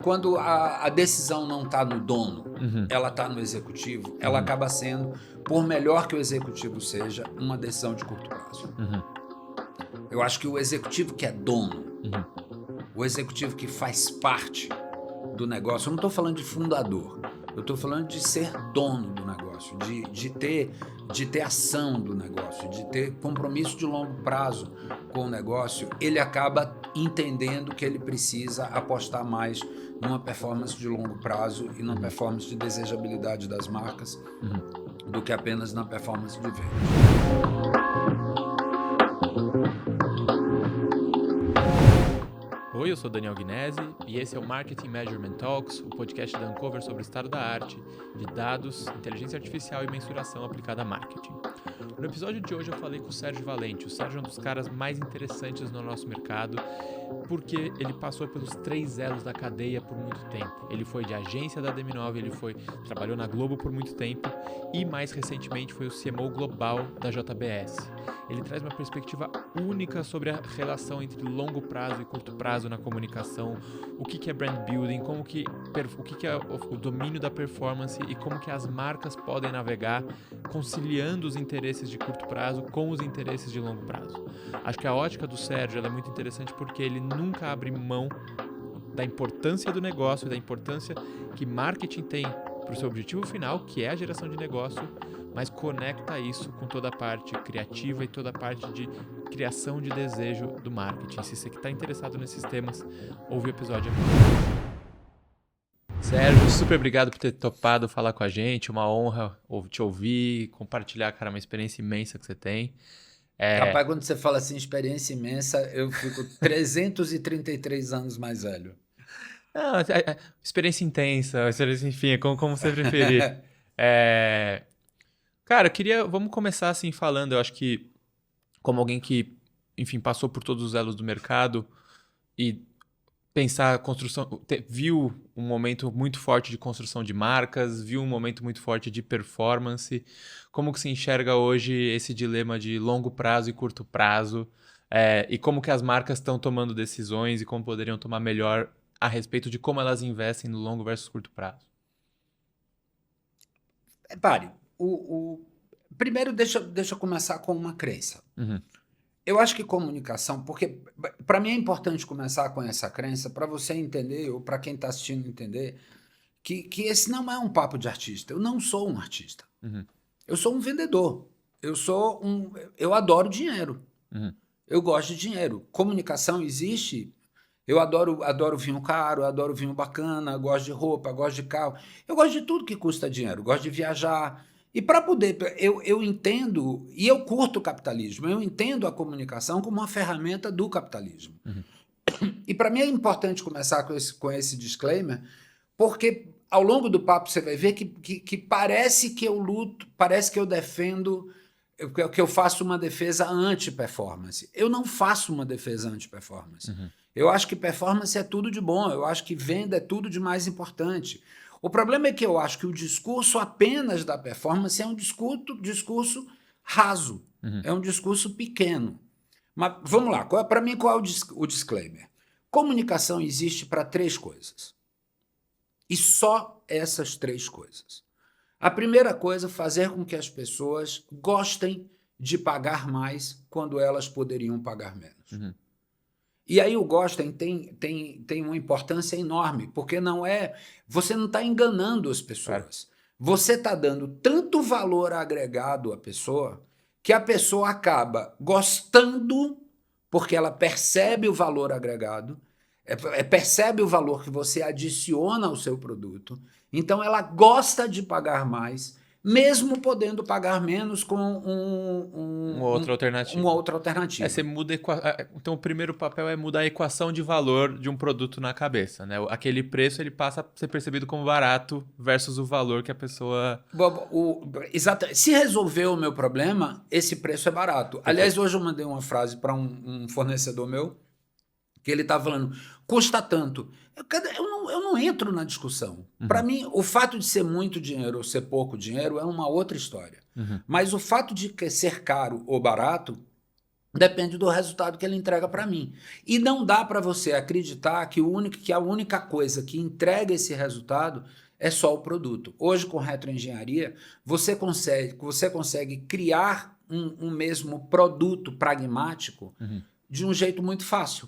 Quando a decisão não está no dono, Uhum, ela está no executivo, ela uhum, acaba sendo, por melhor que o executivo seja, uma decisão de curto prazo. uhum, Eu acho que o executivo que é dono, uhum, o executivo que faz parte do negócio, eu não estou falando de fundador, eu estou falando de ser dono do negócio, de ter ação do negócio, de ter compromisso de longo prazo com o negócio, ele acaba entendendo que ele precisa apostar mais numa performance de longo prazo e numa uhum, performance de desejabilidade das marcas uhum. do que apenas na performance de vendas. Oi, eu sou Daniel Guinesi e esse é o Marketing Measurement Talks, o podcast da Uncover sobre o estado da arte de dados, inteligência artificial e mensuração aplicada a marketing. No episódio de hoje eu falei com o Sérgio Valente. O Sérgio é um dos caras mais interessantes no nosso mercado porque ele passou pelos 3 elos da cadeia por muito tempo. Ele foi de agência da DM9, trabalhou na Globo por muito tempo e mais recentemente foi o CMO global da JBS. Ele traz uma perspectiva única sobre a relação entre longo prazo e curto prazo na comunicação, o que é brand building, o que é o domínio da performance e como que as marcas podem navegar conciliando os interesses de curto prazo com os interesses de longo prazo. Acho que a ótica do Sérgio é muito interessante porque ele nunca abre mão da importância do negócio e da importância que marketing tem para o seu objetivo final, que é a geração de negócio, mas conecta isso com toda a parte criativa e toda a parte de criação de desejo do marketing. Se você está interessado nesses temas, ouve o episódio aqui. Sérgio, super obrigado por ter topado falar com a gente. Uma honra te ouvir, compartilhar, cara, uma experiência imensa que você tem. Rapaz, quando você fala assim, experiência imensa, eu fico 333 anos mais velho. Não, experiência intensa, experiência, enfim, como você preferir. É, Cara, vamos começar assim falando, eu acho que como alguém que, enfim, passou por todos os elos do mercado e pensar a construção, viu um momento muito forte de construção de marcas, viu um momento muito forte de performance. Como que se enxerga hoje esse dilema de longo prazo e curto prazo? E como que as marcas estão tomando decisões e como poderiam tomar melhor a respeito de como elas investem no longo versus curto prazo? Pare, primeiro deixa eu começar com uma crença. Uhum, Eu acho que comunicação, porque para mim é importante começar com essa crença para você entender, ou para quem está assistindo entender, que esse não é um papo de artista. Eu não sou um artista. uhum, Eu sou um vendedor. Eu adoro dinheiro. uhum, Eu gosto de dinheiro. Comunicação existe. Eu adoro vinho caro, adoro vinho bacana, gosto de roupa, gosto de carro. Eu gosto de tudo que custa dinheiro, gosto de viajar. E para poder, eu entendo, e eu curto o capitalismo, eu entendo a comunicação como uma ferramenta do capitalismo. uhum, E para mim é importante começar com esse disclaimer, porque ao longo do papo você vai ver que parece que eu luto, parece que eu defendo, que eu faço uma defesa anti-performance. Eu não faço uma defesa anti-performance. uhum, Eu acho que performance é tudo de bom, eu acho que venda é tudo de mais importante. O problema é que eu acho que o discurso apenas da performance é um discurso raso, uhum. é um discurso pequeno. Mas vamos lá, para mim qual é o disclaimer? Comunicação existe para três coisas. E só essas três coisas. A primeira coisa, fazer com que as pessoas gostem de pagar mais quando elas poderiam pagar menos. Uhum. E aí o gostem tem uma importância enorme, porque você não está enganando as Claro. pessoas. Você está dando tanto valor agregado à pessoa que a pessoa acaba gostando porque ela percebe o valor agregado, percebe o valor que você adiciona ao seu produto, então ela gosta de pagar mais, mesmo podendo pagar menos com Uma outra uma alternativa. outra alternativa. Você muda Então o primeiro papel é mudar a equação de valor de um produto na cabeça, né? Aquele preço ele passa a ser percebido como barato versus o valor que a pessoa. Se resolver o meu problema, esse preço é barato. Aliás, Perfeito. hoje eu mandei uma frase para um fornecedor meu, que ele estava falando, custa tanto. Eu não entro na discussão. Para Uhum, mim, o fato de ser muito dinheiro ou ser pouco dinheiro é uma outra história. uhum, Mas o fato de ser caro ou barato Depende do resultado que ele entrega para mim. E não dá para você acreditar que a única coisa que entrega esse resultado é só o produto. Hoje, com retroengenharia, você consegue criar um mesmo produto pragmático de um jeito muito fácil.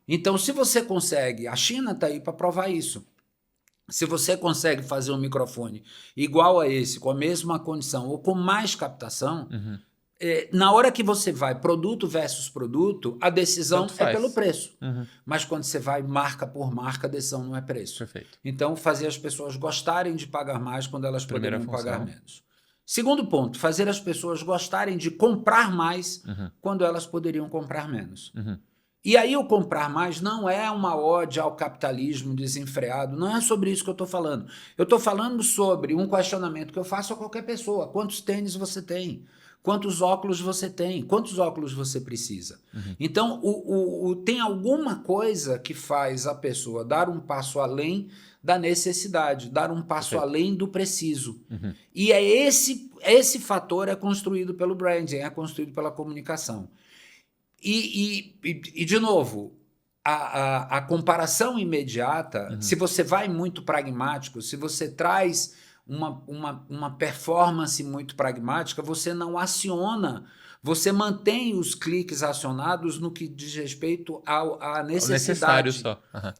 Então, se você consegue, a China está aí para provar isso. Se você consegue fazer um microfone igual a esse, com a mesma condição ou com mais captação, na hora que você vai produto versus produto, a decisão é pelo preço. Mas quando você vai marca por marca, a decisão não é preço. Perfeito. Então, fazer as pessoas gostarem de pagar mais quando elas poderiam pagar menos. Segundo ponto, fazer as pessoas gostarem de comprar mais quando elas poderiam comprar menos. E aí o comprar mais não é uma ode ao capitalismo desenfreado, não é sobre isso que eu estou falando. Eu estou falando sobre um questionamento que eu faço a qualquer pessoa. Quantos tênis você tem? Quantos óculos você tem? Quantos óculos você precisa? Então, tem alguma coisa que faz a pessoa dar um passo além da necessidade, dar um passo além do preciso. E esse fator é construído pelo branding, é construído pela comunicação. E de novo, a comparação imediata, se você vai muito pragmático, se você traz uma performance muito pragmática, você não aciona, você mantém os cliques acionados no que diz respeito à necessidade.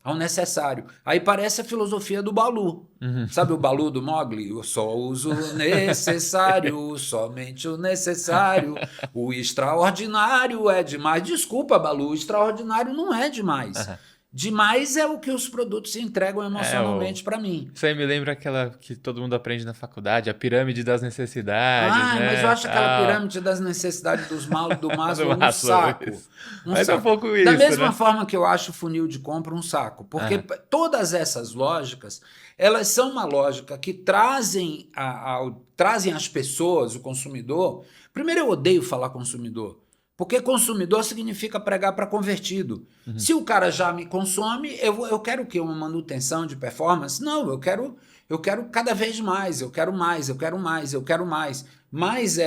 Ao necessário. Aí parece a filosofia do Balu. Sabe o Balu do Mowgli? Eu só uso o necessário, somente o necessário. O extraordinário é demais. Desculpa, Balu, o extraordinário não é demais. Demais é o que os produtos entregam emocionalmente para mim. Isso aí me lembra aquela que todo mundo aprende na faculdade, a pirâmide das necessidades. Né? Mas eu acho aquela pirâmide das necessidades do Maslow um saco. Mas é um pouco isso, da mesma forma que eu acho o funil de compra um saco. Porque todas essas lógicas, elas são uma lógica que trazem às pessoas, o consumidor. Primeiro, eu odeio falar consumidor. Porque consumidor significa pregar para convertido. Se o cara já me consome, eu quero o quê? Uma manutenção de performance? Não, eu quero cada vez mais, eu quero mais, eu quero mais, eu quero mais. Mas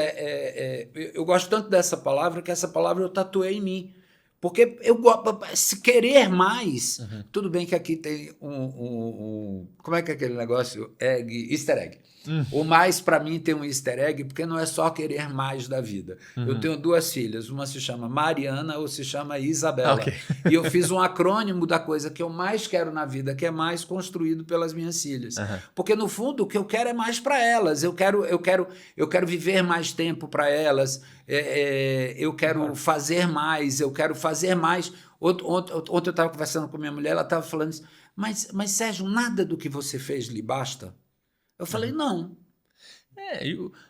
eu gosto tanto dessa palavra que essa palavra eu tatuei em mim. Porque se querer mais, tudo bem que aqui tem como é que é aquele negócio? Easter egg. O mais, para mim, tem um easter egg, porque não é só querer mais da vida. Eu tenho 2 filhas, uma se chama Mariana, ou se chama Isabela. E eu fiz um acrônimo da coisa que eu mais quero na vida, que é mais construído pelas minhas filhas. Porque, no fundo, o que eu quero é mais para elas. Eu quero viver mais tempo para elas. Eu quero fazer mais, eu quero fazer mais. Ontem eu estava conversando com minha mulher, ela estava falando isso. Mas, Sérgio, nada do que você fez lhe basta? Eu falei, não.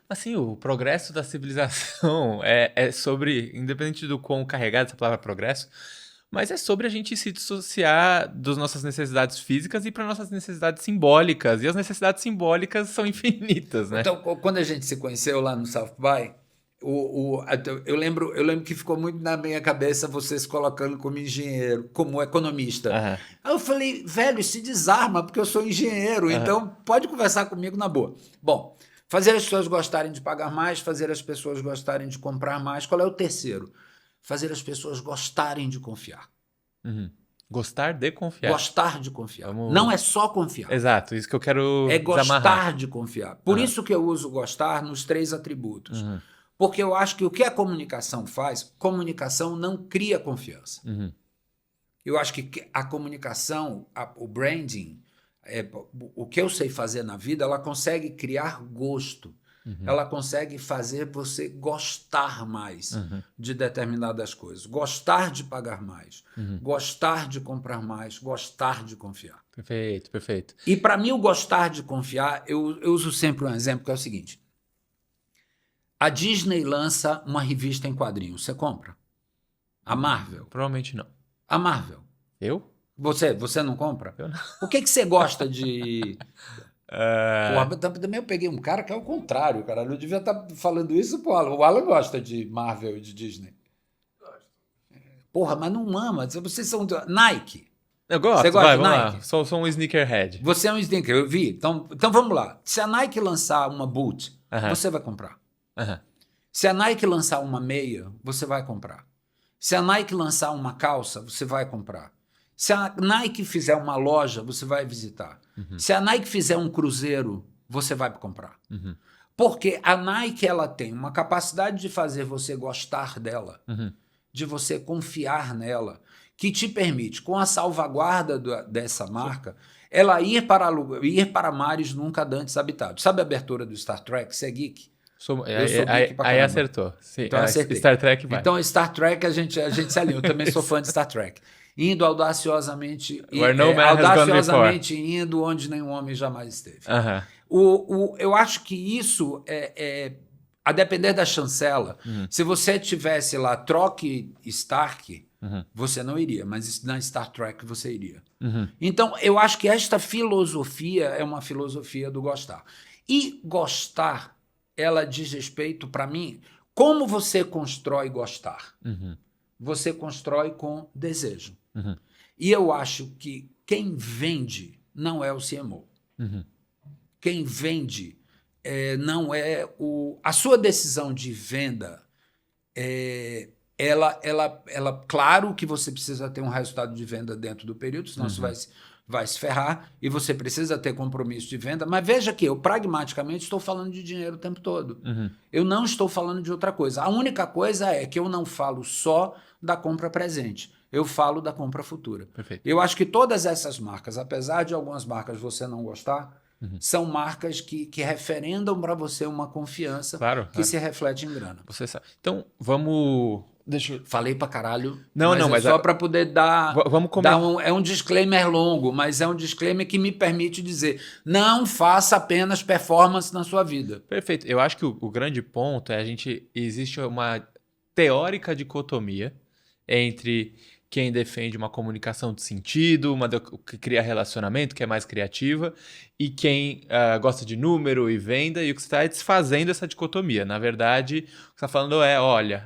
Assim, o progresso da civilização é sobre, independente do quão carregada essa palavra progresso, mas é sobre a gente se dissociar das nossas necessidades físicas e para nossas necessidades simbólicas. E as necessidades simbólicas são infinitas, né? Então, quando a gente se conheceu lá no South By, eu lembro que ficou muito na minha cabeça você se colocando como engenheiro, como economista. Aí eu falei, velho, se desarma, porque eu sou engenheiro, então pode conversar comigo na boa. Bom, fazer as pessoas gostarem de pagar mais, fazer as pessoas gostarem de comprar mais. Qual é o terceiro? Fazer as pessoas gostarem de confiar. Gostar de confiar. Gostar de confiar. Não é só confiar. Exato, isso que eu quero gostar de confiar. Por isso que eu uso gostar nos 3 atributos. Porque eu acho que o que a comunicação faz, comunicação não cria confiança. Eu acho que a comunicação, o branding, o que eu sei fazer na vida, ela consegue criar gosto. Ela consegue fazer você gostar mais de determinadas coisas. Gostar de pagar mais. Gostar de comprar mais. Gostar de confiar. Perfeito, perfeito. E para mim o gostar de confiar, eu uso sempre um exemplo que é o seguinte. A Disney lança uma revista em quadrinhos. Você compra? A Marvel? Provavelmente não. A Marvel? Eu? Você não compra? Eu não. O que você gosta de... Porra, também eu peguei um cara que é o contrário, cara. Eu devia estar falando isso pro Alan. O Alan gosta de Marvel e de Disney. Gosto. Porra, mas não ama. Vocês são... Nike. Eu gosto. Você gosta de vamos Nike? lá. Sou um sneakerhead. Você é um sneaker, eu vi. Então vamos lá. Se a Nike lançar uma boot, você vai comprar. Se a Nike lançar uma meia, você vai comprar. Se a Nike lançar uma calça, você vai comprar. Se a Nike fizer uma loja, você vai visitar. Se a Nike fizer um cruzeiro, você vai comprar. Porque a Nike ela tem uma capacidade de fazer você gostar dela, de você confiar nela, que te permite, com a salvaguarda dessa marca, ela ir para mares nunca antes habitados. Sabe a abertura do Star Trek? Você é geek? Eu sou geek pra caramba. Aí acertou. Sim, então acertei. Star Trek vai. Então Star Trek a gente se alinha. Eu também sou fã de Star Trek. Indo audaciosamente, indo onde nenhum homem jamais esteve. Eu acho que isso a depender da chancela, se você tivesse lá troque Stark, você não iria, mas na Star Trek você iria. Então, eu acho que esta filosofia é uma filosofia do gostar. E gostar, ela diz respeito, para mim, como você constrói gostar. Você constrói com desejo. E eu acho que quem vende não é o CMO. Quem vende não é a sua decisão de venda. Claro que você precisa ter um resultado de venda dentro do período, senão você vai se ferrar e você precisa ter compromisso de venda. Mas veja que eu, pragmaticamente, estou falando de dinheiro o tempo todo. Eu não estou falando de outra coisa. A única coisa é que eu não falo só da compra presente. Eu falo da compra futura. Perfeito. Eu acho que todas essas marcas, apesar de algumas marcas você não gostar, são marcas que referendam para você uma confiança que se reflete em grana. Você sabe. Então, vamos... Falei pra caralho, mas só para poder dar é um disclaimer longo, mas é um disclaimer que me permite dizer, não faça apenas performance na sua vida. Perfeito. Eu acho que o grande ponto é existe uma teórica dicotomia entre quem defende uma comunicação de sentido, que cria relacionamento, que é mais criativa, e quem gosta de número e venda, e o que você está desfazendo essa dicotomia. Na verdade, o que você está falando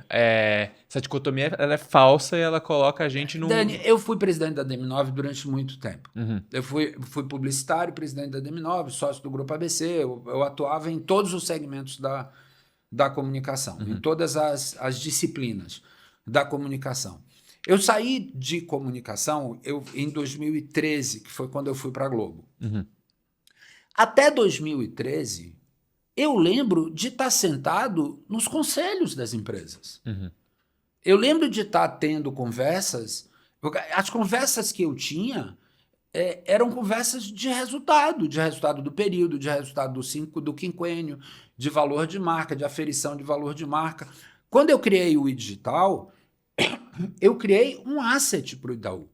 essa dicotomia ela é falsa e ela coloca a gente num... Dani, eu fui presidente da DM9 durante muito tempo. Eu fui publicitário, presidente da DM9, sócio do Grupo ABC, eu atuava em todos os segmentos da comunicação, em todas as disciplinas da comunicação. Eu saí de comunicação em 2013, que foi quando eu fui para a Globo. Até 2013, eu lembro de estar sentado nos conselhos das empresas. Eu lembro de estar tendo conversas. As conversas que eu tinha eram conversas de resultado do período, de resultado do quinquênio, de valor de marca, de aferição de valor de marca. Quando eu criei o e-digital, eu criei um asset para o Itaú.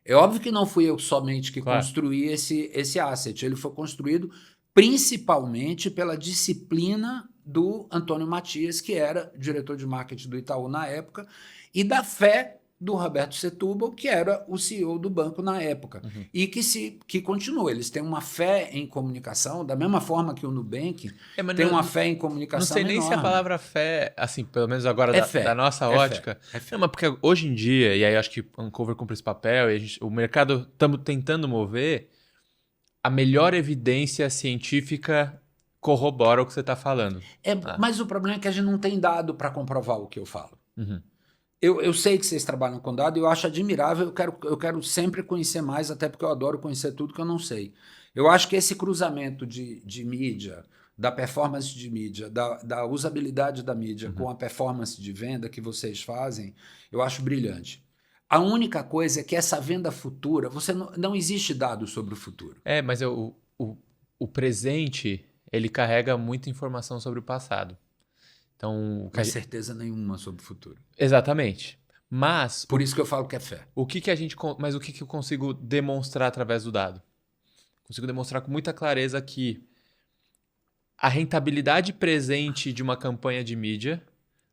É óbvio que não fui eu somente que construí esse asset. Ele foi construído principalmente pela disciplina do Antônio Matias, que era diretor de marketing do Itaú na época, e da fé do Roberto Setúbal, que era o CEO do banco na época, e que continua. Eles têm uma fé em comunicação, da mesma forma que o Nubank tem uma fé em comunicação. Não sei nem enorme. se a palavra fé, assim, pelo menos agora da nossa ótica. Não, mas porque hoje em dia, e aí acho que o Uncover cumpre esse papel, e o mercado estamos tentando mover, a melhor evidência científica corrobora o que você está falando. Mas o problema é que a gente não tem dado para comprovar o que eu falo. Eu sei que vocês trabalham com dado e eu acho admirável, eu quero sempre conhecer mais, até porque eu adoro conhecer tudo que eu não sei. Eu acho que esse cruzamento de mídia, da performance de mídia, da usabilidade da mídia com a performance de venda que vocês fazem, eu acho brilhante. A única coisa é que essa venda futura, não existe dado sobre o futuro. Mas o presente, ele carrega muita informação sobre o passado. Então, não tem certeza nenhuma sobre o futuro. Exatamente. Mas... Por isso que eu falo que é fé. Mas o que eu consigo demonstrar através do dado? Consigo demonstrar com muita clareza que a rentabilidade presente de uma campanha de mídia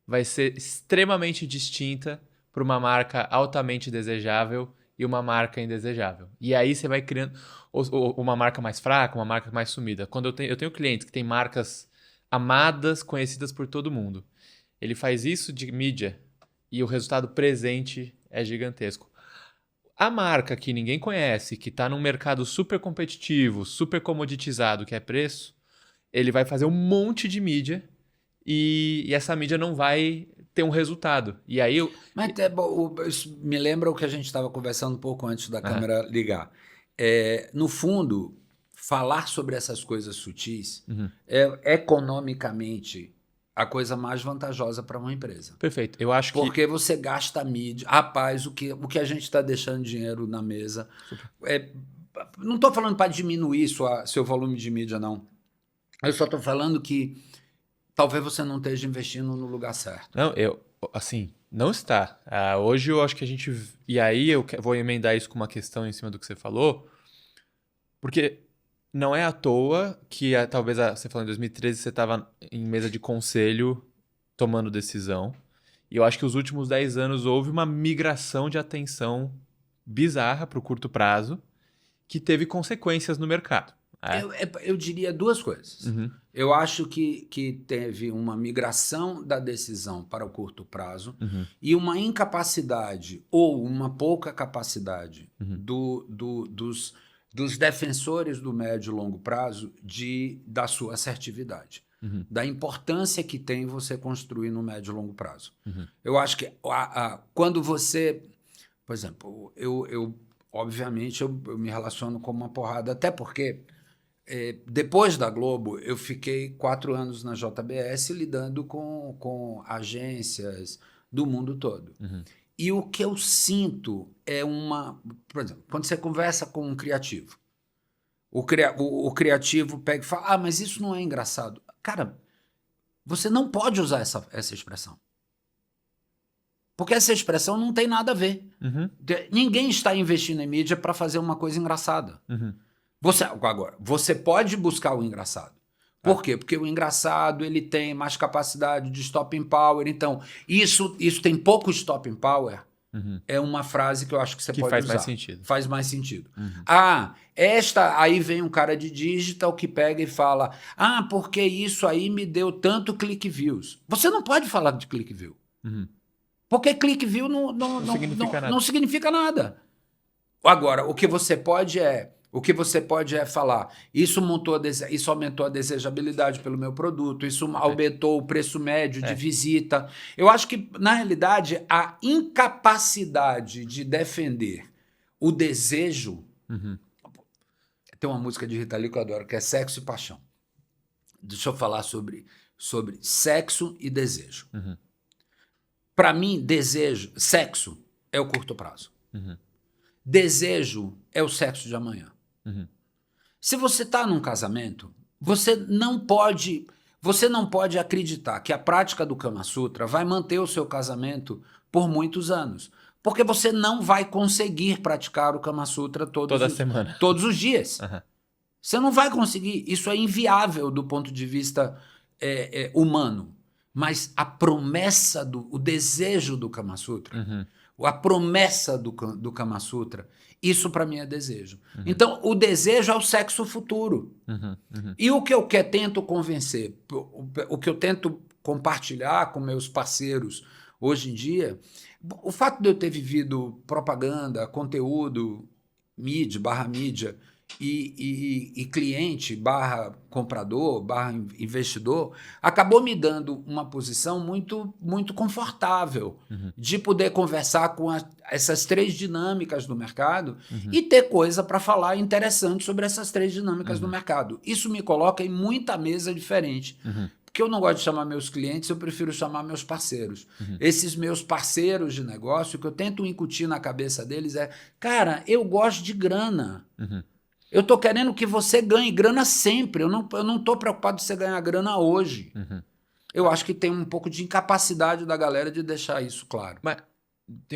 vai ser extremamente distinta para uma marca altamente desejável e uma marca indesejável. E aí você vai criando uma marca mais fraca, uma marca mais sumida. Quando eu tenho clientes que têm marcas amadas, conhecidas por todo mundo. Ele faz isso de mídia e o resultado presente é gigantesco. A marca que ninguém conhece, que está num mercado super competitivo, super comoditizado, que é preço, ele vai fazer um monte de mídia e essa mídia não vai ter um resultado. E aí Mas isso me lembra o que a gente estava conversando um pouco antes da câmera ligar. No fundo, falar sobre essas coisas sutis é economicamente a coisa mais vantajosa para uma empresa. Perfeito. Eu acho que... Porque você gasta a mídia. Rapaz, o que a gente está deixando dinheiro na mesa. Não estou falando para diminuir seu volume de mídia, não. Eu só estou falando que talvez você não esteja investindo no lugar certo. Não, assim, não está. Hoje eu acho que a gente... E aí eu vou emendar isso com uma questão em cima do que você falou, porque não é à toa que talvez você falou em 2013 você estava em mesa de conselho tomando decisão. E eu acho que os últimos 10 anos houve uma migração de atenção bizarra para o curto prazo que teve consequências no mercado. Eu diria duas coisas. Eu acho que teve uma migração da decisão para o curto prazo e uma incapacidade ou uma pouca capacidade dos defensores do médio e longo prazo da sua assertividade, da importância que tem você construir no médio e longo prazo. Eu acho que quando você... Por exemplo, obviamente eu me relaciono com uma porrada, até porque depois da Globo eu fiquei 4 anos na JBS lidando com agências do mundo todo. E o que eu sinto é por exemplo, quando você conversa com um criativo, o criativo pega e fala, mas isso não é engraçado. Cara, você não pode usar essa expressão. Porque essa expressão não tem nada a ver. Ninguém está investindo em mídia para fazer uma coisa engraçada. Agora, você pode buscar o engraçado. Por quê? Porque o engraçado ele tem mais capacidade de stopping power. Então, isso tem pouco stopping power. É uma frase que eu acho que você pode faz usar. Mais sentido. Faz mais sentido. Aí vem um cara de digital que pega e fala, porque isso aí me deu tanto click views. Você não pode falar de click view. Porque click view não significa nada. Agora, o que você pode é falar, isso aumentou a desejabilidade pelo meu produto, isso aumentou o preço médio de visita. Eu acho que, na realidade, a incapacidade de defender o desejo... Tem uma música de Rita Lee que eu adoro, que é Sexo e Paixão. Deixa eu falar sobre sexo e desejo. Para mim, sexo é o curto prazo. Desejo é o sexo de amanhã. Se você está num casamento, você não pode acreditar que a prática do Kama Sutra vai manter o seu casamento por muitos anos. Porque você não vai conseguir praticar o Kama Sutra todos os dias. Você não vai conseguir. Isso é inviável do ponto de vista humano. Mas a promessa, o desejo do Kama Sutra, a promessa do Kama Sutra, isso para mim é desejo. Então, o desejo é o sexo futuro. E o que eu tento convencer, o que eu tento compartilhar com meus parceiros hoje em dia, o fato de eu ter vivido propaganda, conteúdo, mídia e cliente /comprador /investidor, acabou me dando uma posição muito, muito confortável de poder conversar com essas 3 dinâmicas do mercado e ter coisa para falar interessante sobre essas 3 dinâmicas do mercado. Isso me coloca em muita mesa diferente. Porque eu não gosto de chamar meus clientes, eu prefiro chamar meus parceiros. Esses meus parceiros de negócio, o que eu tento incutir na cabeça deles é, cara, eu gosto de grana. Eu estou querendo que você ganhe grana sempre. Eu não estou preocupado de você ganhar grana hoje. Eu acho que tem um pouco de incapacidade da galera de deixar isso claro. Mas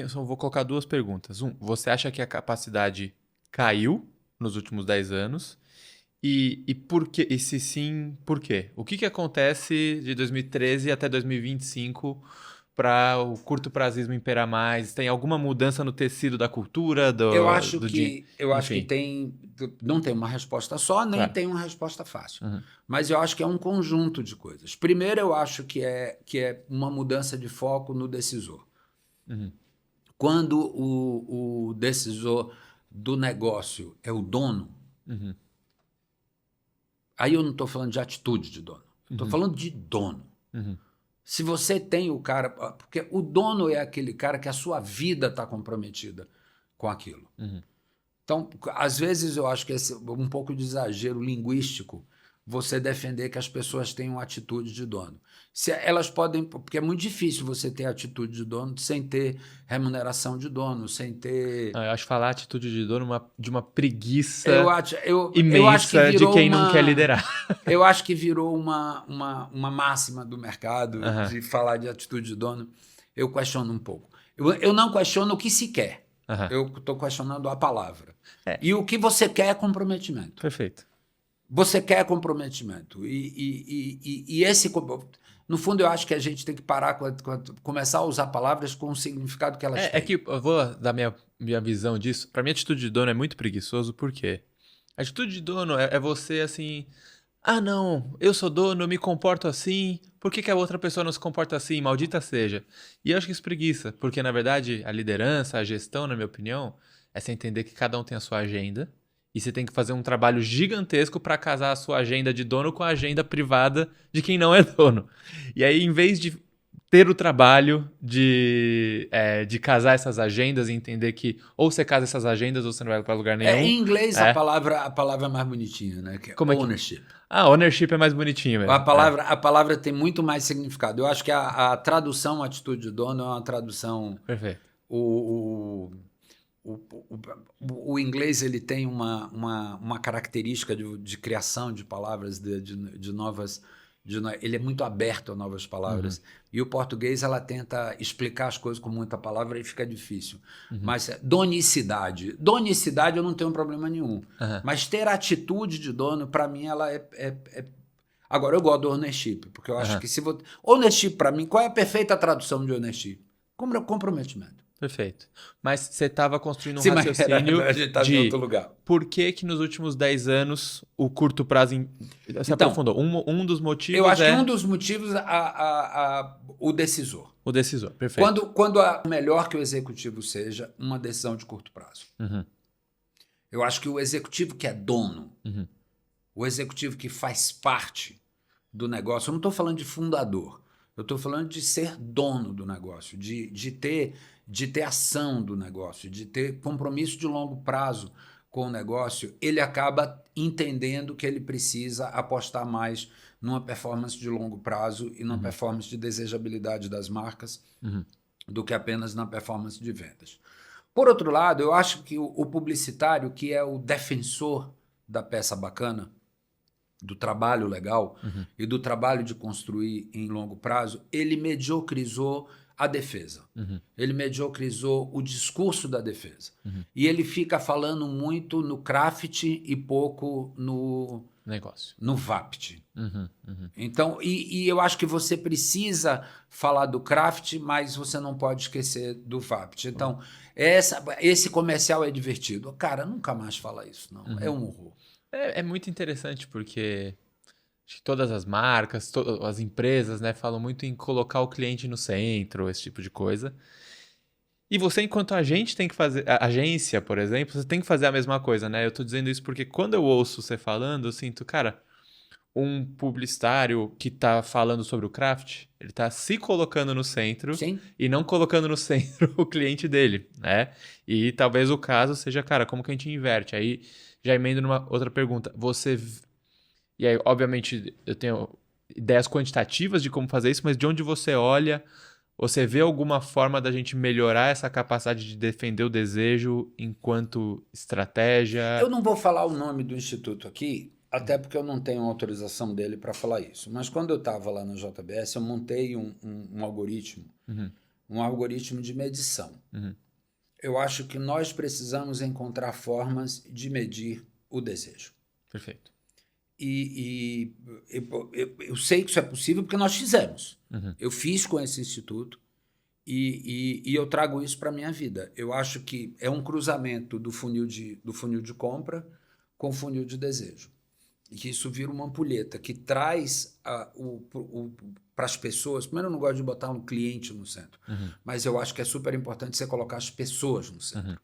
só vou colocar 2 perguntas. Você acha que a capacidade caiu nos últimos 10 anos? E por quê? E se sim, por quê? O que acontece de 2013 até 2025 para o curto prazismo imperar mais? Tem alguma mudança no tecido da cultura? Eu acho que não tem uma resposta só, nem tem uma resposta fácil. Mas eu acho que é um conjunto de coisas. Primeiro, eu acho que é uma mudança de foco no decisor. Quando o decisor do negócio é o dono, aí eu não estou falando de atitude de dono, estou falando de dono. Se você tem o cara... Porque o dono é aquele cara que a sua vida está comprometida com aquilo. Então, às vezes eu acho que esse um pouco de exagero linguístico você defender que as pessoas tenham atitude de dono. Se elas podem, porque é muito difícil você ter atitude de dono sem ter remuneração de dono, sem ter... Eu acho falar atitude de dono de uma preguiça eu acho que imensa de virou quem não quer liderar. Eu acho que virou uma máxima do mercado de Aham. falar de atitude de dono. Eu questiono um pouco. Eu não questiono o que se quer. Aham. Eu estou questionando a palavra. É. E o que você quer é comprometimento. Perfeito. Você quer comprometimento. E esse... No fundo, eu acho que a gente tem que parar, começar a usar palavras com o significado que elas têm. É que eu vou dar minha visão disso. Para mim, a atitude de dono é muito preguiçoso, por quê? A atitude de dono é você assim... Ah, não, eu sou dono, eu me comporto assim, por que a outra pessoa não se comporta assim? Maldita seja. E eu acho que isso é preguiça, porque, na verdade, a liderança, a gestão, na minha opinião, é você entender que cada um tem a sua agenda e você tem que fazer um trabalho gigantesco para casar a sua agenda de dono com a agenda privada de quem não é dono. E aí, em vez de ter o trabalho de casar essas agendas e entender que ou você casa essas agendas ou você não vai para lugar nenhum. Em inglês, a palavra é mais bonitinha, né? Que é Como é que... ownership. Ownership é mais bonitinho mesmo. A palavra tem muito mais significado. Eu acho que a tradução atitude de dono é uma tradução... Perfeito. O inglês ele tem uma característica de criação de palavras, de novas... ele é muito aberto a novas palavras. E o português, ela tenta explicar as coisas com muita palavra e fica difícil. Mas donicidade. Donicidade eu não tenho problema nenhum. Mas ter atitude de dono, para mim, ela é... Agora, eu gosto do ownership, porque eu acho que se você... Ownership, para mim, qual é a perfeita tradução de ownership? Comprometimento. Perfeito. Mas você estava construindo um raciocínio a gente tá em outro lugar. Por que nos últimos 10 anos o curto prazo se aprofundou? Um dos motivos eu acho que um dos motivos o decisor. O decisor, perfeito. Quando melhor que o executivo seja uma decisão de curto prazo. Eu acho que o executivo que é dono, o executivo que faz parte do negócio, eu não estou falando de fundador, eu estou falando de ser dono do negócio, de ter ação do negócio, de ter compromisso de longo prazo com o negócio, ele acaba entendendo que ele precisa apostar mais numa performance de longo prazo e numa performance de desejabilidade das marcas do que apenas na performance de vendas. Por outro lado, eu acho que o publicitário, que é o defensor da peça bacana, do trabalho legal e do trabalho de construir em longo prazo, ele mediocrizou a defesa. Ele mediocrizou o discurso da defesa. E ele fica falando muito no craft e pouco no negócio, no VAPT. Então, e eu acho que você precisa falar do craft, mas você não pode esquecer do VAPT. Então, esse comercial é divertido. Cara, nunca mais fala isso, não. É um horror. É muito interessante porque acho que todas as marcas, as empresas, né, falam muito em colocar o cliente no centro, esse tipo de coisa. E você, enquanto agente, tem que fazer... Agência, por exemplo, você tem que fazer a mesma coisa, né? Eu tô dizendo isso porque quando eu ouço você falando, eu sinto, cara, um publicitário que tá falando sobre o craft, ele tá se colocando no centro. Sim. E não colocando no centro o cliente dele, né? E talvez o caso seja, cara, como que a gente inverte? Aí já emendo numa outra pergunta. E aí, obviamente, eu tenho ideias quantitativas de como fazer isso, mas de onde você olha, você vê alguma forma da gente melhorar essa capacidade de defender o desejo enquanto estratégia? Eu não vou falar o nome do instituto aqui, até porque eu não tenho autorização dele para falar isso. Mas quando eu estava lá na JBS, eu montei um algoritmo, um algoritmo de medição. Eu acho que nós precisamos encontrar formas de medir o desejo. Perfeito. E eu sei que isso é possível porque nós fizemos. Eu fiz com esse instituto e eu trago isso para a minha vida. Eu acho que é um cruzamento do funil de compra com o funil de desejo. E que isso vira uma ampulheta que traz para as pessoas... Primeiro, eu não gosto de botar um cliente no centro, mas eu acho que é super importante você colocar as pessoas no centro.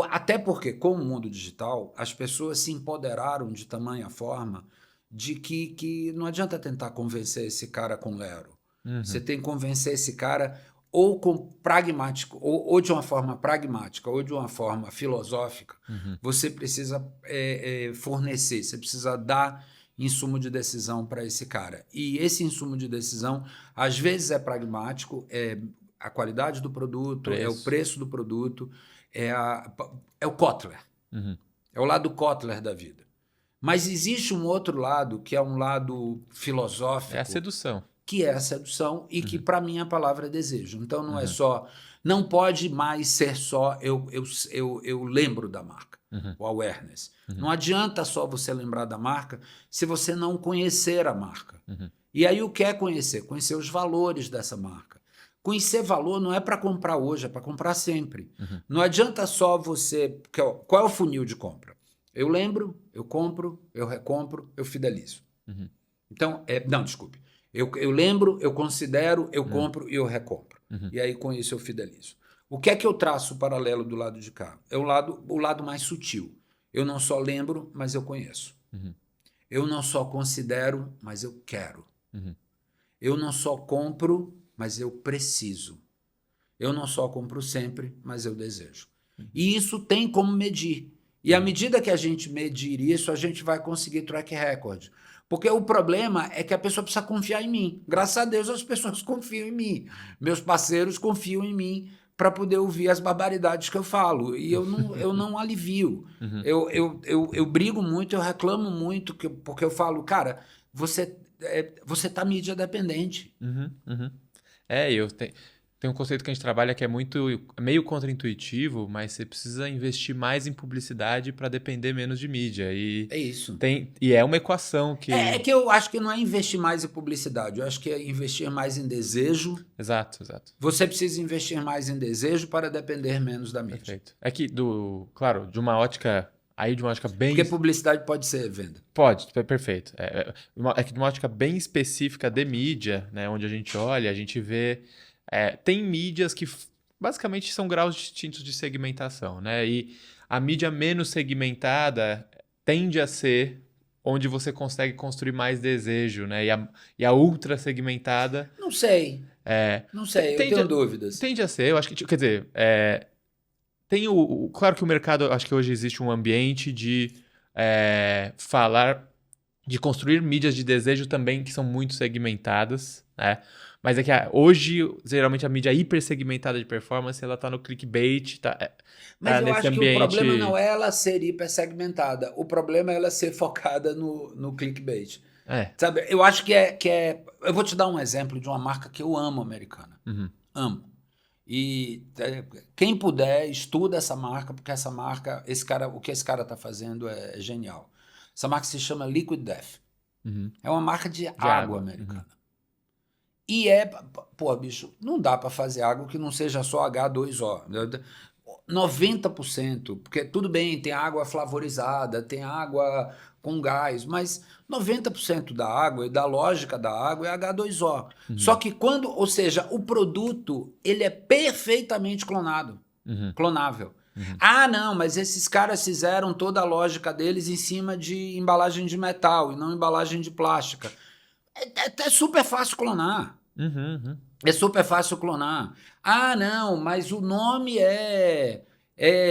Até porque, com o mundo digital, as pessoas se empoderaram de tamanha forma de que não adianta tentar convencer esse cara com Lero. Você tem que convencer esse cara ou com pragmático, ou de uma forma pragmática, ou de uma forma filosófica. Você precisa fornecer, você precisa dar insumo de decisão para esse cara. E esse insumo de decisão, às vezes é pragmático, é a qualidade do produto, é o preço do produto, é o Kotler. É o lado Kotler da vida. Mas existe um outro lado, que é um lado filosófico. É a sedução. Que é a sedução e que, para mim, a palavra é desejo. Então, não é só... Não pode mais ser só eu lembro da marca, o awareness. Não adianta só você lembrar da marca se você não conhecer a marca. E aí, o que é conhecer? Conhecer os valores dessa marca. Conhecer valor não é para comprar hoje, é para comprar sempre. Não adianta só você... Qual é o funil de compra? Eu lembro, eu compro, eu recompro, eu fidelizo. Então, não, desculpe. Eu lembro, eu considero, eu compro e eu recompro. E aí, com isso, eu fidelizo. O que é que eu traço paralelo do lado de cá? É o lado mais sutil. Eu não só lembro, mas eu conheço. Eu não só considero, mas eu quero. Eu não só compro, mas eu preciso. Eu não só compro sempre, mas eu desejo. E isso tem como medir. E à medida que a gente medir isso, a gente vai conseguir track record. Porque o problema é que a pessoa precisa confiar em mim. Graças a Deus as pessoas confiam em mim. Meus parceiros confiam em mim para poder ouvir as barbaridades que eu falo. E eu não alivio. Eu brigo muito, eu reclamo muito, porque eu falo, cara, você tá mídia dependente. Tem um conceito que a gente trabalha que é meio contraintuitivo, mas você precisa investir mais em publicidade para depender menos de mídia. E é isso. E é uma equação que... É que eu acho que não é investir mais em publicidade, eu acho que é investir mais em desejo. Exato. Você precisa investir mais em desejo para depender menos da mídia. Perfeito. É que, claro, de uma ótica bem... Porque publicidade pode ser venda. Pode, perfeito. É que de uma ótica bem específica de mídia, né, onde a gente olha, a gente vê... tem mídias que basicamente são graus distintos de segmentação, né? E a mídia menos segmentada tende a ser onde você consegue construir mais desejo, né? E a ultra segmentada... Não sei. Não sei, eu tenho dúvidas. Tende a ser, eu acho que... Quer dizer, tem claro que o mercado, acho que hoje existe um ambiente de de construir mídias de desejo também que são muito segmentadas, né? Mas é que hoje, geralmente, a mídia hipersegmentada de performance, ela tá no clickbait, Mas eu acho que o problema não é ela ser hipersegmentada, o problema é ela ser focada no clickbait. Sabe, eu acho que eu vou te dar um exemplo de uma marca que eu amo, americana. Amo. E quem puder, estuda essa marca, porque essa marca, o que esse cara tá fazendo é genial. Essa marca se chama Liquid Death. É uma marca de água americana. E pô, bicho, não dá para fazer água que não seja só H2O. 90%, porque tudo bem, tem água flavorizada, tem água com gás, mas 90% da água e da lógica da água é H2O. Só que ou seja, o produto, ele é perfeitamente clonável. Ah, não, mas esses caras fizeram toda a lógica deles em cima de embalagem de metal e não embalagem de plástica. É super fácil clonar. É super fácil clonar. Ah, não, mas o nome é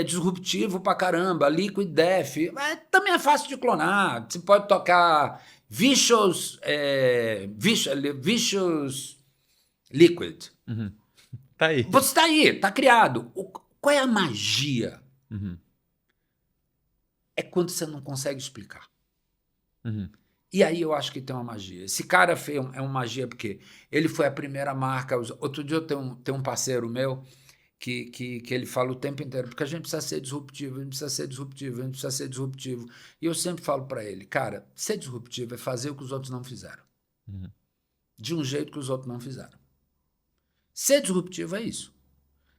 disruptivo pra caramba, Liquid Death. Também é fácil de clonar. Você pode tocar Vicious Liquid. Tá aí. Você tá aí, tá criado. Qual é a magia? É quando você não consegue explicar. E aí eu acho que tem uma magia. Esse cara fez uma magia porque ele foi a primeira marca. Outro dia eu tenho um parceiro meu que ele fala o tempo inteiro, porque a gente precisa ser disruptivo, a gente precisa ser disruptivo, a gente precisa ser disruptivo. E eu sempre falo para ele, cara, ser disruptivo é fazer o que os outros não fizeram. De um jeito que os outros não fizeram. Ser disruptivo é isso.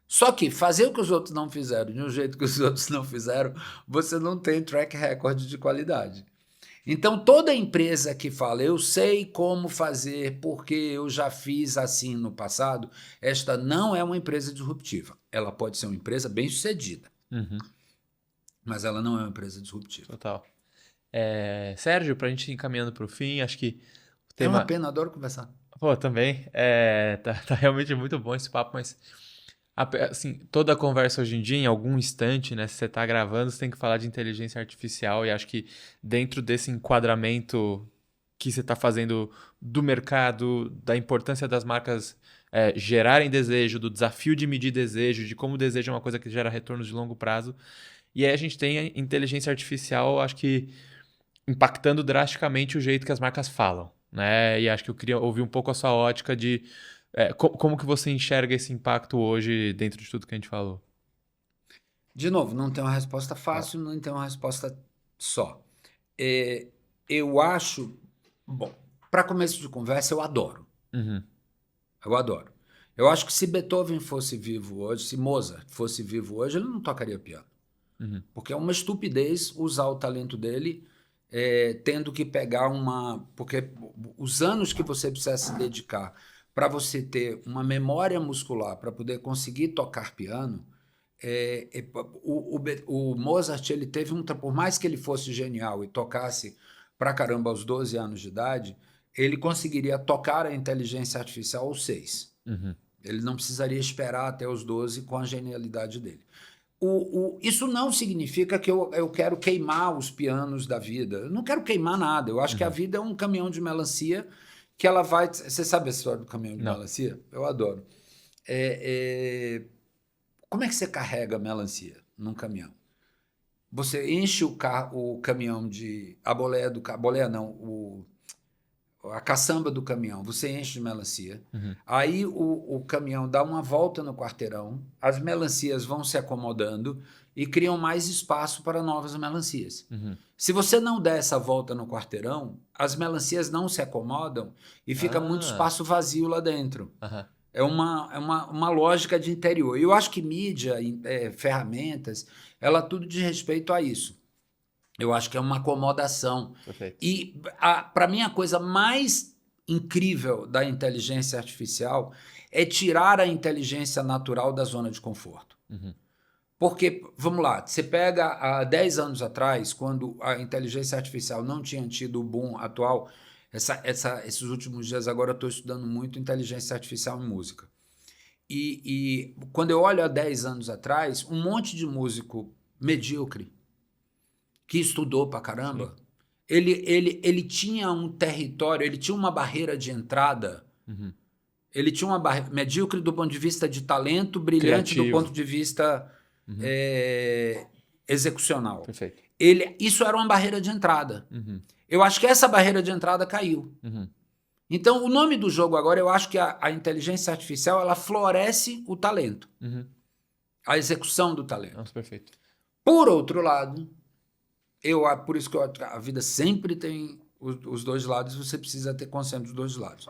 Só que fazer o que os outros não fizeram de um jeito que os outros não fizeram, você não tem track record de qualidade. Então, toda empresa que fala, eu sei como fazer porque eu já fiz assim no passado, esta não é uma empresa disruptiva. Ela pode ser uma empresa bem-sucedida, mas ela não é uma empresa disruptiva. Total. Sérgio, para a gente ir encaminhando para o fim, acho que o tema... É uma pena, adoro conversar. Pô, também. Tá realmente muito bom esse papo, mas assim, toda a conversa hoje em dia, em algum instante, né? Se você tá gravando, você tem que falar de inteligência artificial e acho que dentro desse enquadramento que você está fazendo do mercado, da importância das marcas gerarem desejo, do desafio de medir desejo, de como o desejo é uma coisa que gera retornos de longo prazo. E aí a gente tem a inteligência artificial, acho que impactando drasticamente o jeito que as marcas falam, né? E acho que eu queria ouvir um pouco a sua ótica de como que você enxerga esse impacto hoje dentro de tudo que a gente falou. De novo, não tem uma resposta Claro. fácil, não tem uma resposta só. Eu acho, bom, para começo de conversa, eu adoro. Uhum. Eu adoro. Eu acho que se Beethoven fosse vivo hoje, se Mozart fosse vivo hoje, ele não tocaria piano. Uhum. Porque é uma estupidez usar o talento dele tendo que pegar uma. Porque os anos que você precisa se dedicar para você ter uma memória muscular para poder conseguir tocar piano. O Mozart, ele teve por mais que ele fosse genial e tocasse pra caramba aos 12 anos de idade, ele conseguiria tocar a inteligência artificial aos 6. Uhum. Ele não precisaria esperar até os 12 com a genialidade dele. Isso não significa que eu quero queimar os pianos da vida. Eu não quero queimar nada. Eu acho que a vida é um caminhão de melancia que ela vai. Você sabe a história do caminhão de Não. melancia? Eu adoro. Como é que você carrega melancia num caminhão? Você enche o caminhão de. A boleia não, a caçamba do caminhão, você enche de melancia. Uhum. Aí o caminhão dá uma volta no quarteirão, as melancias vão se acomodando e criam mais espaço para novas melancias. Uhum. Se você não der essa volta no quarteirão, as melancias não se acomodam e fica muito espaço vazio lá dentro. Uhum. É uma lógica de interior. E eu acho que mídia, ferramentas, ela tudo diz respeito a isso. Eu acho que é uma acomodação. Perfeito. E, para mim, a coisa mais incrível da inteligência artificial é tirar a inteligência natural da zona de conforto. Uhum. Porque, vamos lá, você pega há 10 anos atrás, quando a inteligência artificial não tinha tido o boom atual, esses últimos dias agora eu estou estudando muito inteligência artificial em música. E quando eu olho há 10 anos atrás, um monte de músico medíocre, que estudou pra caramba, ele tinha um território, ele tinha uma barreira de entrada, Uhum. ele tinha uma barreira medíocre do ponto de vista de talento, brilhante Criativo. do ponto de vista Uhum. execucional. Perfeito. Isso era uma barreira de entrada. Uhum. Eu acho que essa barreira de entrada caiu. Uhum. Então, o nome do jogo agora, eu acho que a inteligência artificial, ela floresce o talento, Uhum. a execução do talento. Nossa, perfeito. Por outro lado, por isso que a vida sempre tem os dois lados, você precisa ter consciência dos dois lados.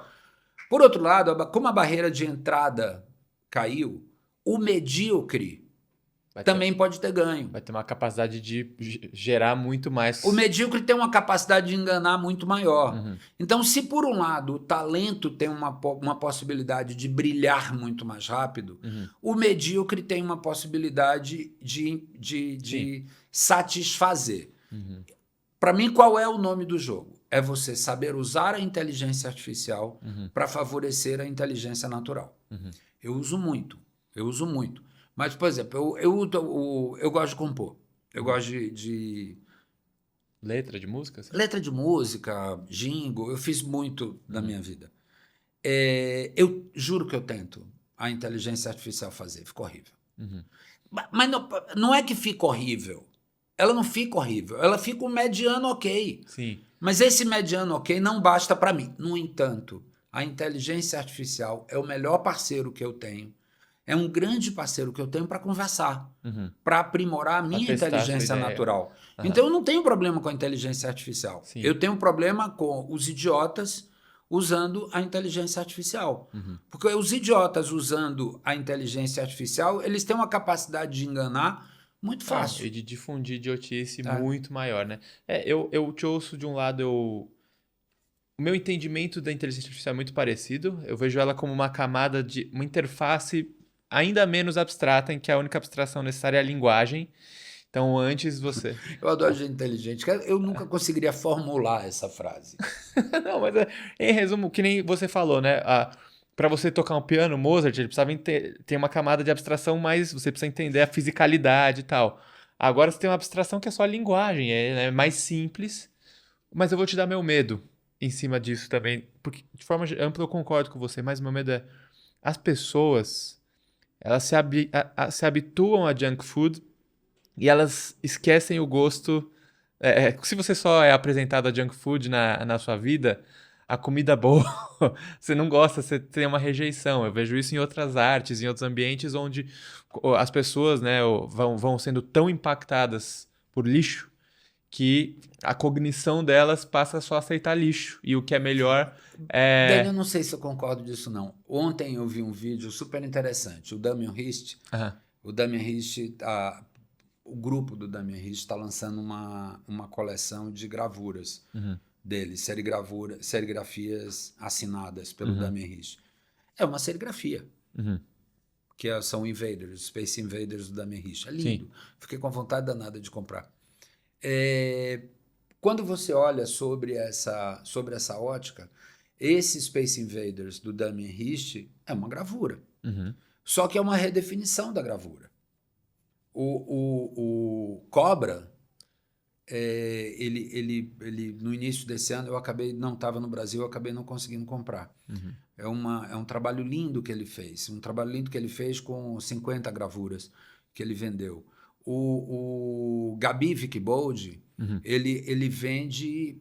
Por outro lado, como a barreira de entrada caiu, o medíocre também pode ter ganho. Vai ter uma capacidade de gerar muito mais. O medíocre tem uma capacidade de enganar muito maior. Uhum. Então, se por um lado o talento tem uma possibilidade de brilhar muito mais rápido, o medíocre tem uma possibilidade de satisfazer. Para mim, qual é o nome do jogo? É você saber usar a inteligência artificial para favorecer a inteligência natural. Eu uso muito. Mas, por exemplo, eu gosto de compor. Eu gosto de Letra de música? Assim? letra de música, jingle. Eu fiz muito na minha vida. Eu juro que eu tento a inteligência artificial fazer. Fica horrível. Mas não é que fica horrível. Ela não fica horrível. Ela fica um mediano ok. Sim. Mas esse mediano ok não basta para mim. No entanto, a inteligência artificial é o melhor parceiro que eu tenho. É um grande parceiro que eu tenho para conversar, para aprimorar a minha inteligência natural. Então, eu não tenho problema com a inteligência artificial. Sim. Eu tenho problema com os idiotas usando a inteligência artificial. Porque os idiotas usando a inteligência artificial, eles têm uma capacidade de enganar muito fácil. E de difundir idiotice muito maior, né? Eu te ouço de um lado, o meu entendimento da inteligência artificial é muito parecido. Eu vejo ela como uma camada de uma interface ainda menos abstrata, em que a única abstração necessária é a linguagem. Então, antes você... Eu adoro gente inteligente. Eu nunca conseguiria formular essa frase. Não, mas em resumo, que nem você falou, né? Para você tocar um piano, Mozart, ele precisava ter uma camada de abstração, mas você precisa entender a fisicalidade e tal. Agora você tem uma abstração que é só a linguagem, é mais simples, mas eu vou te dar meu medo em cima disso também, porque de forma ampla eu concordo com você, mas meu medo é as pessoas, elas se habituam a junk food e elas esquecem o gosto. Se você só é apresentado a junk food na sua vida, a comida boa, você não gosta, você tem uma rejeição. Eu vejo isso em outras artes, em outros ambientes onde as pessoas, né, vão sendo tão impactadas por lixo que a cognição delas passa só a aceitar lixo. E o que é melhor Dani, eu é... não sei se eu concordo disso, não. Ontem eu vi um vídeo super interessante. O Damien Hirst, Aham, o Damien Hirst, o grupo do Damien Hirst está lançando uma coleção de gravuras uhum, dele, serigrafias assinadas pelo uhum, Damien Hirst. É uma serigrafia, uhum. são Invaders, Space Invaders do Damien Hirst. É Sim. lindo. Fiquei com vontade danada de comprar. Quando você olha sobre essa ótica, esse Space Invaders do Damien Hirst é uma gravura. Uhum, Só que é uma redefinição da gravura. O Cobra, ele no início desse ano, não estava no Brasil, eu acabei não conseguindo comprar. uhum, É um trabalho lindo que ele fez. Um trabalho lindo que ele fez com 50 gravuras que ele vendeu. O Gabi Vickbold, uhum. ele vende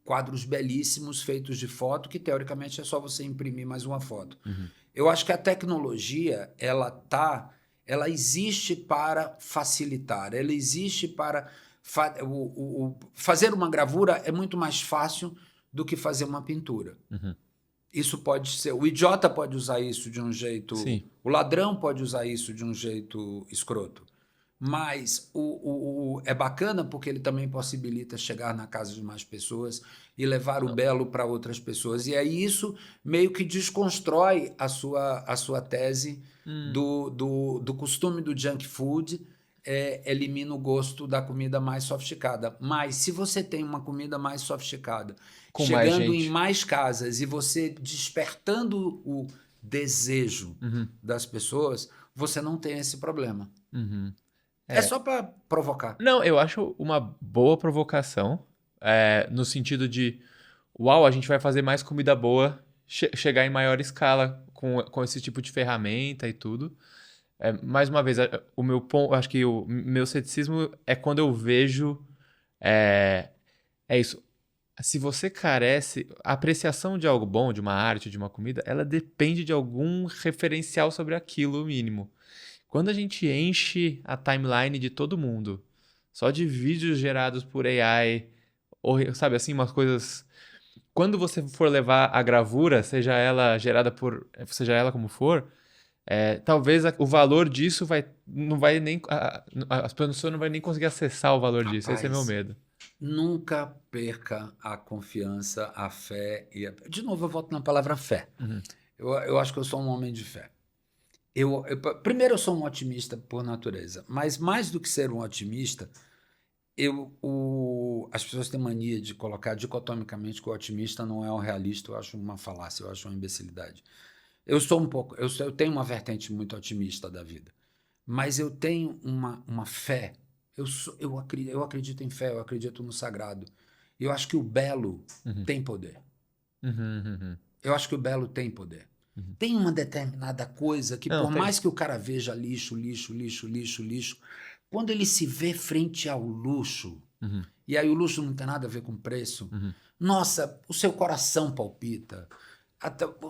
quadros belíssimos feitos de foto, que teoricamente é só você imprimir mais uma foto. Uhum. Eu acho que a tecnologia, ela existe para facilitar, ela existe para... fazer uma gravura é muito mais fácil do que fazer uma pintura. Uhum. Isso pode ser... O idiota pode usar isso de um jeito... Sim. O ladrão pode usar isso de um jeito escroto. Mas é bacana porque ele também possibilita chegar na casa de mais pessoas e levar o belo para outras pessoas. E aí isso meio que desconstrói a sua tese do costume do junk food, elimina o gosto da comida mais sofisticada. Mas se você tem uma comida mais sofisticada, Com mais chegando em gente. mais casas e você despertando o desejo Uhum, das pessoas, você não tem esse problema. uhum. É só para provocar. Não, eu acho uma boa provocação, no sentido de, uau, a gente vai fazer mais comida boa, chegar em maior escala com esse tipo de ferramenta e tudo. Mais uma vez, o meu ponto, acho que o meu ceticismo é quando eu vejo, é isso. Se você carece, a apreciação de algo bom, de uma arte, de uma comida, ela depende de algum referencial sobre aquilo mínimo. Quando a gente enche a timeline de todo mundo, só de vídeos gerados por AI, ou, sabe assim, umas coisas... Quando você for levar a gravura, seja ela gerada seja ela como for, talvez o valor disso não vai nem... As pessoas não vão nem conseguir acessar o valor disso. Esse é meu Rapaz, medo. nunca perca a confiança, a fé. De novo, eu volto na palavra fé. Uhum, Eu acho que eu sou um homem de fé. Primeiro, eu sou um otimista por natureza, mas mais do que ser um otimista, as pessoas têm mania de colocar dicotomicamente que o otimista não é um realista. Eu acho uma falácia, eu acho uma imbecilidade. Eu tenho uma vertente muito otimista da vida, mas eu tenho uma fé. Eu acredito em fé, eu acredito no sagrado. Eu acho que o belo uhum, tem poder. uhum, uhum, Eu acho que o belo tem poder. uhum. Tem uma determinada coisa que, Não, por tem. mais que o cara veja lixo, lixo, lixo, lixo, lixo, quando ele se vê frente ao luxo, Uhum, e aí o luxo não tem nada a ver com preço, uhum, nossa, o seu coração palpita,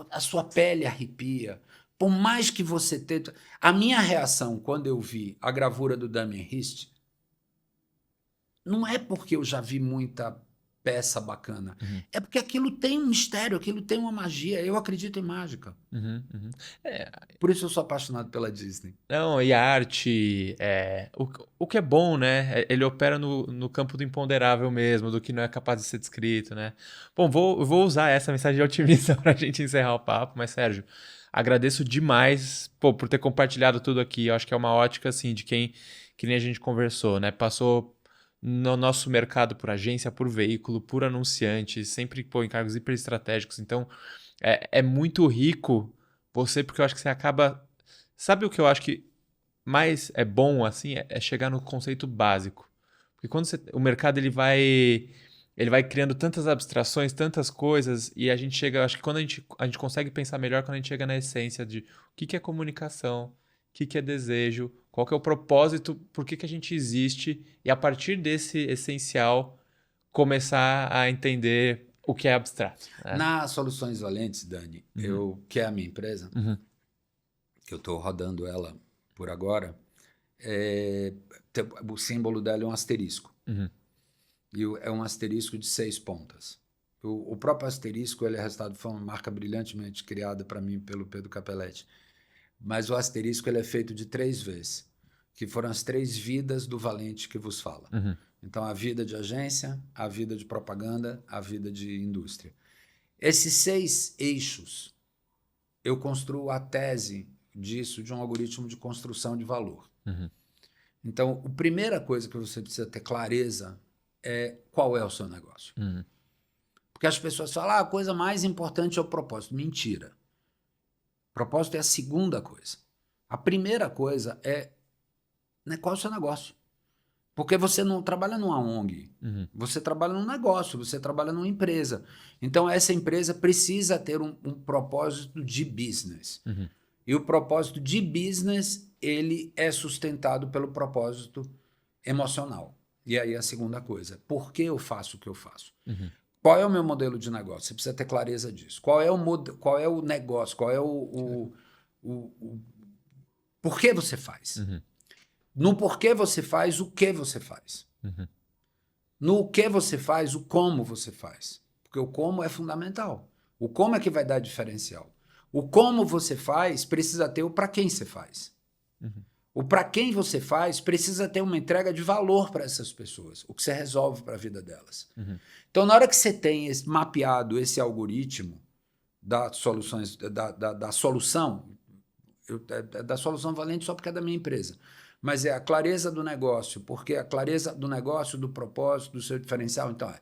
a sua pele arrepia. Por mais que você tenha... A minha reação quando eu vi a gravura do Damien Hirst não é porque eu já vi muita peça bacana, uhum, é porque aquilo tem um mistério, aquilo tem uma magia. Eu acredito em mágica. uhum, uhum. É, Por isso eu sou apaixonado pela Disney. não, e a arte, o que é bom, né? Ele opera no campo do imponderável mesmo, do que não é capaz de ser descrito, né? Bom, vou usar essa mensagem de otimista pra gente encerrar o papo, mas Sérgio, agradeço demais, pô, por ter compartilhado tudo aqui. Eu acho que é uma ótica, assim, de quem que nem a gente conversou, né? Passou no nosso mercado por agência, por veículo, por anunciante, sempre em cargos hiperestratégicos. Então, é muito rico você, porque eu acho que você acaba... Sabe o que eu acho que mais é bom, assim? É chegar no conceito básico. Porque quando o mercado ele vai criando tantas abstrações, tantas coisas, e a gente chega... Acho que quando a gente consegue pensar melhor quando a gente chega na essência de o que é comunicação, o que é desejo, qual que é o propósito, por que a gente existe, e a partir desse essencial começar a entender o que é abstrato. Né? Na Soluções Valentes, Dani, que é a minha empresa, que eu estou rodando ela por agora, o símbolo dela é um asterisco. E é um asterisco de 6 pontas. O próprio asterisco ele é resultado de uma marca brilhantemente criada para mim pelo Pedro Capelletti. Mas o asterisco ele é feito de 3 vezes, que foram as 3 vidas do valente que vos fala. Então, a vida de agência, a vida de propaganda, a vida de indústria. Esses 6 eixos, eu construo a tese disso de um algoritmo de construção de valor. Então, a primeira coisa que você precisa ter clareza é qual é o seu negócio. Porque as pessoas falam, a coisa mais importante é o propósito. Mentira. Propósito é a segunda coisa. A primeira coisa é qual é o seu negócio. Porque você não trabalha numa ONG, você trabalha num negócio, você trabalha numa empresa. Então, essa empresa precisa ter um propósito de business. E o propósito de business, ele é sustentado pelo propósito emocional. E aí a segunda coisa, por que eu faço o que eu faço? Qual é o meu modelo de negócio? Você precisa ter clareza disso. Qual é o negócio? Qual é o por que você faz? No porquê você faz, o que você faz. No que você faz, o como você faz. Porque o como é fundamental. O como é que vai dar diferencial. O como você faz precisa ter o para quem você faz. O para quem você faz precisa ter uma entrega de valor para essas pessoas. O que você resolve para a vida delas. Então, na hora que você tem mapeado esse algoritmo da solução valente só porque é da minha empresa, mas é a clareza do negócio, porque a clareza do negócio, do propósito, do seu diferencial. Então,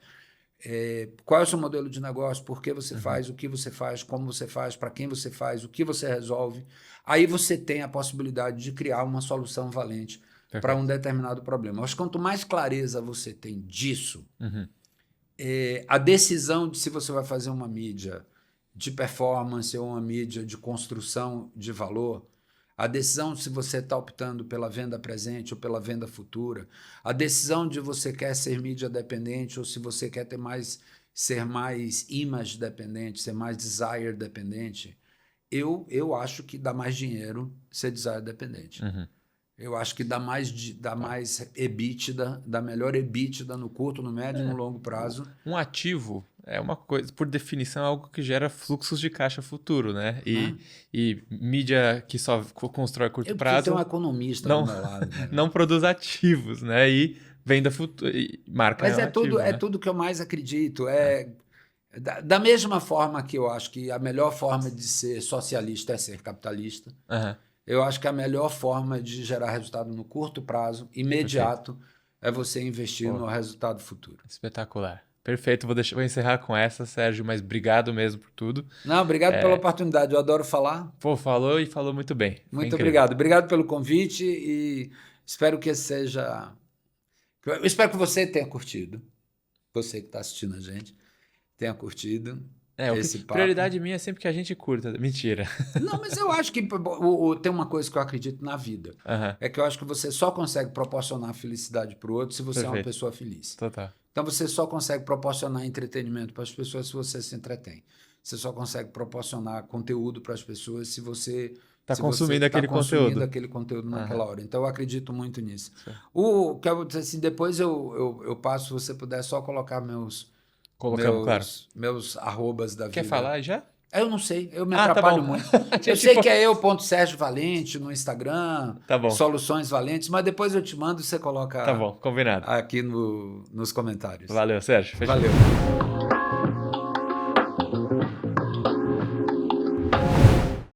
qual é o seu modelo de negócio, por que você faz, o que você faz, como você faz, para quem você faz, o que você resolve. Aí você tem a possibilidade de criar uma solução valente para um determinado problema. Mas quanto mais clareza você tem disso, a decisão de se você vai fazer uma mídia de performance ou uma mídia de construção de valor, a decisão de se você está optando pela venda presente ou pela venda futura, a decisão de você quer ser mídia dependente ou se você quer ser mais image dependente, ser mais desire dependente, eu acho que dá mais dinheiro ser desire dependente. Eu acho que dá mais EBITDA, dá melhor EBITDA no curto, no médio e no longo prazo. Um ativo é uma coisa, por definição, é algo que gera fluxos de caixa futuro, né? E mídia que só constrói a curto prazo... Tem um economista do meu lado. Né? Não produz ativos, né? E venda futura, marca. Mas ativo, né? tudo que eu mais acredito. Da mesma forma que eu acho que a melhor forma de ser socialista é ser capitalista, eu acho que a melhor forma de gerar resultado no curto prazo, imediato, é você investir no resultado futuro. Espetacular. Perfeito, vou encerrar com essa, Sérgio, mas obrigado mesmo por tudo. Não, obrigado pela oportunidade, eu adoro falar. Falou e falou muito bem. Muito obrigado. Obrigado pelo convite e espero que seja... Eu espero que você tenha curtido, você que está assistindo a gente, tenha curtido esse papo. Prioridade minha é sempre que a gente curta. Mentira. Não, mas eu acho que tem uma coisa que eu acredito na vida. É que eu acho que você só consegue proporcionar felicidade para o outro se você é uma pessoa feliz. Total. Então você só consegue proporcionar entretenimento para as pessoas se você se entretém. Você só consegue proporcionar conteúdo para as pessoas se você está consumindo aquele conteúdo naquela hora. Então eu acredito muito nisso. Assim, depois eu passo, se você puder só colocar meus arrobas da vida. Quer falar já? Eu não sei, eu me atrapalho muito. Eu sei que é eu.Sérgio Valente no Instagram, Soluções Valentes, mas depois eu te mando e você coloca tá bom, combinado. Aqui nos comentários. Valeu, Sérgio. Valeu.